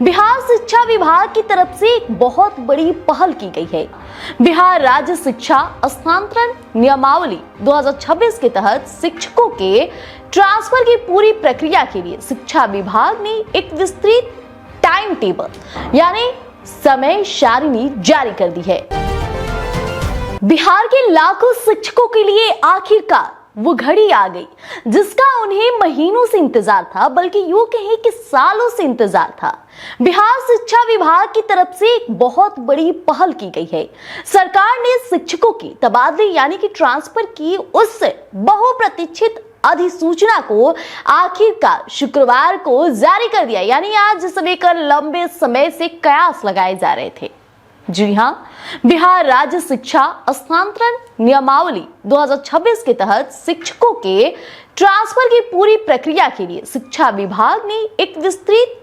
बिहार शिक्षा विभाग की तरफ से एक बहुत बड़ी पहल की गई है। बिहार राज्य शिक्षा स्थानांतरण नियमावली 2026 के तहत शिक्षकों के ट्रांसफर की पूरी प्रक्रिया के लिए शिक्षा विभाग ने एक विस्तृत टाइम टेबल यानी समय सारिणी जारी कर दी है। बिहार के लाखों शिक्षकों के लिए आखिरकार वो घड़ी आ गई जिसका उन्हें महीनों से इंतजार था, बल्कि यूं कहें कि सालों से इंतजार था। बिहार शिक्षा विभाग की तरफ से एक बहुत बड़ी पहल की गई है। सरकार ने शिक्षकों की तबादले यानी कि ट्रांसफर की उस बहुप्रतीक्षित अधिसूचना को आखिरकार शुक्रवार को जारी कर दिया, यानी आज जिसे लेकर लंबे समय से कयास लगाए जा रहे थे। जी हां, बिहार राज्य शिक्षा स्थानांतरण नियमावली 2026 के तहत शिक्षकों के ट्रांसफर की पूरी प्रक्रिया के लिए शिक्षा विभाग ने एक विस्तृत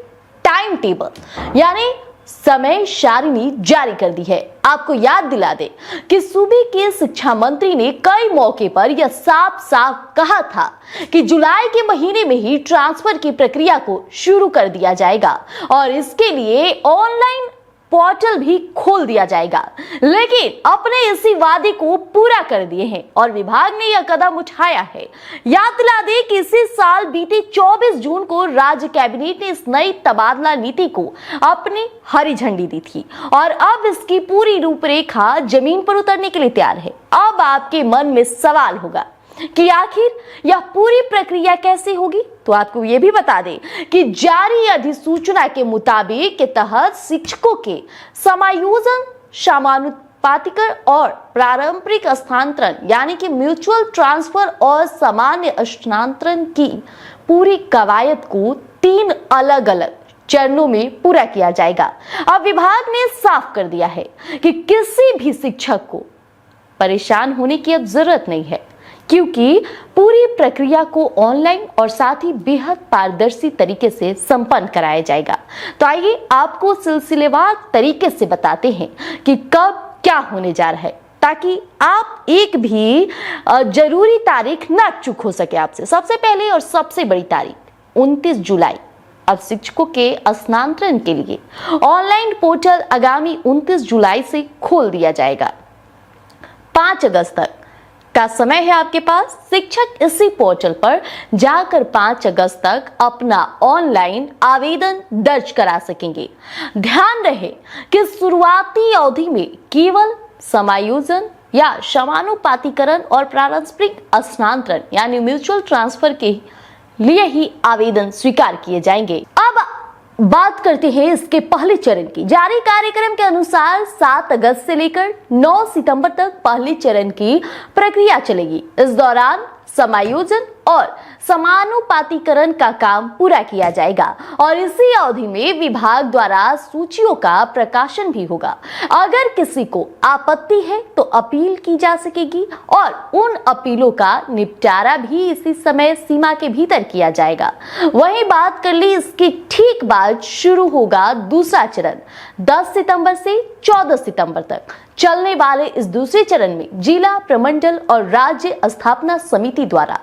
टाइम टेबल यानी समय सारिणी जारी कर दी है। आपको याद दिला दे कि सूबे के शिक्षा मंत्री ने कई मौके पर यह साफ साफ कहा था कि जुलाई के महीने में ही ट्रांसफर की प्रक्रिया को शुरू कर दिया जाएगा और इसके लिए ऑनलाइन पोर्टल भी खोल दिया जाएगा। लेकिन अपने इसी वादे को पूरा कर दिए हैं और विभाग ने यह कदम उठाया है। याद दिला दें कि इसी साल बीते 24 जून को राज्य कैबिनेट ने इस नई तबादला नीति को अपनी हरी झंडी दी थी और अब इसकी पूरी रूपरेखा जमीन पर उतरने के लिए तैयार है। अब आपके मन में सवाल होगा कि आखिर यह पूरी प्रक्रिया कैसे होगी, तो आपको यह भी बता दें कि जारी अधिसूचना के मुताबिक के तहत शिक्षकों के समायोजन, समानुपातिकर और पारंपरिक स्थानांतरण यानी कि म्यूचुअल ट्रांसफर और सामान्य स्थानांतरण की पूरी कवायद को 3 अलग अलग चरणों में पूरा किया जाएगा। अब विभाग ने साफ कर दिया है कि किसी भी शिक्षक को परेशान होने की अब जरूरत नहीं है, क्योंकि पूरी प्रक्रिया को ऑनलाइन और साथ ही बेहद पारदर्शी तरीके से संपन्न कराया जाएगा। तो आइए आपको सिलसिलेवार तरीके से बताते हैं कि कब क्या होने जा रहा है, ताकि आप एक भी जरूरी तारीख ना चूक हो सके आपसे। सबसे पहले और सबसे बड़ी तारीख 29 जुलाई। अब शिक्षकों के स्थानांतरण के लिए ऑनलाइन पोर्टल आगामी 29 जुलाई से खोल दिया जाएगा। 5 अगस्त तक का समय है आपके पास। शिक्षक इसी पोर्टल पर जाकर 5 अगस्त तक अपना ऑनलाइन आवेदन दर्ज करा सकेंगे। ध्यान रहे कि शुरुआती अवधि में केवल समायोजन या समानुपातिकरण और पारस्परिक स्थानांतरण यानी म्यूचुअल ट्रांसफर के लिए ही आवेदन स्वीकार किए जाएंगे। अब बात करते हैं इसके पहले चरण की। जारी कार्यक्रम के अनुसार 7 अगस्त से लेकर 9 सितंबर तक पहले चरण की प्रक्रिया चलेगी। इस दौरान समायोजन और समानुपातिकरण का काम पूरा किया जाएगा और इसी अवधि में विभाग द्वारा सूचियों का प्रकाशन भी होगा। अगर किसी को आपत्ति है तो अपील की जा सकेगी और उन अपीलों का निपटारा भी इसी समय सीमा के भीतर किया जाएगा। वहीं बात कर ली इसके ठीक बाद शुरू होगा दूसरा चरण। 10 सितंबर से 14 सितंबर तक चलने वाले इस दूसरे चरण में जिला, प्रमंडल और राज्य स्थापना समिति द्वारा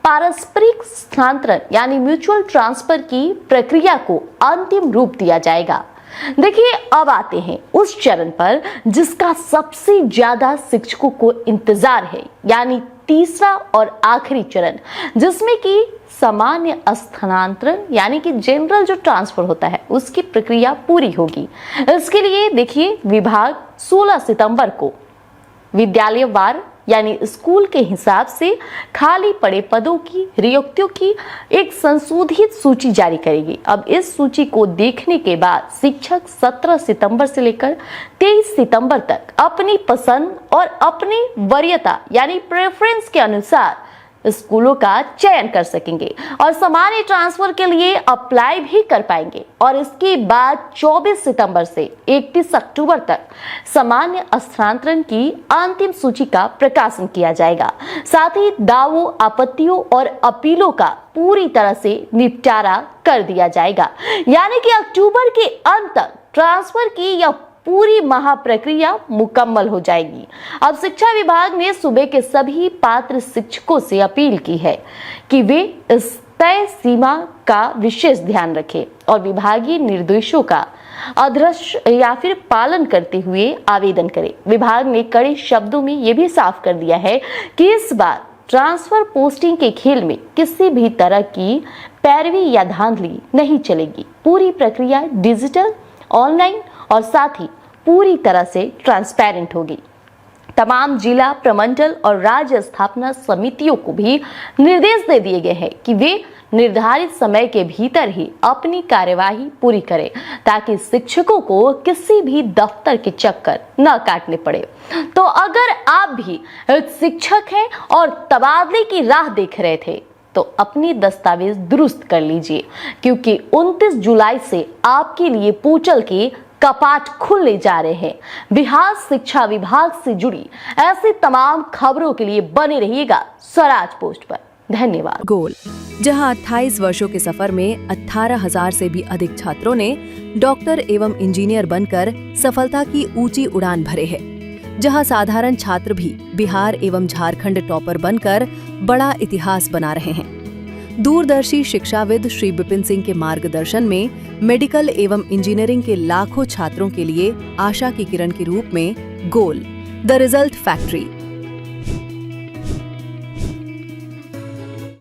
पारस्परिक स्थानांतरण यानी म्यूचुअल ट्रांसफर की प्रक्रिया को अंतिम रूप दिया जाएगा। देखिए, अब आते हैं उस चरण पर जिसका सबसे ज्यादा शिक्षकों को इंतजार है, यानी तीसरा और आखिरी चरण, जिसमें कि सामान्य स्थानांतरण यानी कि जनरल जो ट्रांसफर होता है उसकी प्रक्रिया पूरी होगी। इसके लिए देखिए, विभाग 16 सितंबर को विद्यालयवार यानी स्कूल के हिसाब से खाली पड़े पदों की रिक्तियों की एक संशोधित सूची जारी करेगी। अब इस सूची को देखने के बाद शिक्षक 17 सितंबर से लेकर 23 सितंबर तक अपनी पसंद और अपनी वरीयता यानी प्रेफरेंस के अनुसार स्कूलों का चयन कर सकेंगे और सामान्य ट्रांसफर के लिए अप्लाई भी कर पाएंगे। और इसके बाद 24 सितंबर से 31 अक्टूबर तक सामान्य स्थानांतरण की अंतिम सूची का प्रकाशन किया जाएगा। साथ ही दावों, आपत्तियों और अपीलों का पूरी तरह से निपटारा कर दिया जाएगा, यानी कि अक्टूबर के अंत तक ट्रांसफर की यह पूरी महाप्रक्रिया मुकम्मल हो जाएगी। अब शिक्षा विभाग ने सूबे के सभी पात्र शिक्षकों से अपील की है कि वे इस तय सीमा का विशेष ध्यान रखें और विभागीय निर्देशों का अदृश्य या फिर पालन करते हुए आवेदन करें। विभाग ने कड़े शब्दों में यह भी साफ कर दिया है कि इस बार ट्रांसफर पोस्टिंग के खेल में किसी भी तरह की पैरवी या धांधली नहीं चलेगी। पूरी प्रक्रिया डिजिटल, ऑनलाइन और साथ ही पूरी तरह से ट्रांसपेरेंट होगी। तमाम जिला, प्रमंडल और राज्य स्थापना समितियों को भी निर्देश दे दिए गए हैं कि वे निर्धारित समय के भीतर ही अपनी कार्यवाही पूरी करें ताकि शिक्षकों को किसी भी दफ्तर के चक्कर न काटने पड़े। तो अगर आप भी शिक्षक हैं और तबादले की राह देख रहे थे तो अपनी दस्तावेज दुरुस्त कर लीजिए, क्योंकि 29 जुलाई से आपके लिए पोर्टल के कपाट खुलने जा रहे हैं। बिहार शिक्षा विभाग से जुड़ी ऐसी तमाम खबरों के लिए बने रहिएगा स्वराज पोस्ट पर। धन्यवाद। गोल, जहां 28 वर्षों के सफर में 18,000 से भी अधिक छात्रों ने डॉक्टर एवं इंजीनियर बनकर सफलता की ऊंची उड़ान भरे है, जहां साधारण छात्र भी बिहार एवं झारखंड टॉपर बनकर बड़ा इतिहास बना रहे हैं। दूरदर्शी शिक्षाविद श्री विपिन सिंह के मार्गदर्शन में मेडिकल एवं इंजीनियरिंग के लाखों छात्रों के लिए आशा की किरण के रूप में गोल, द रिजल्ट फैक्ट्री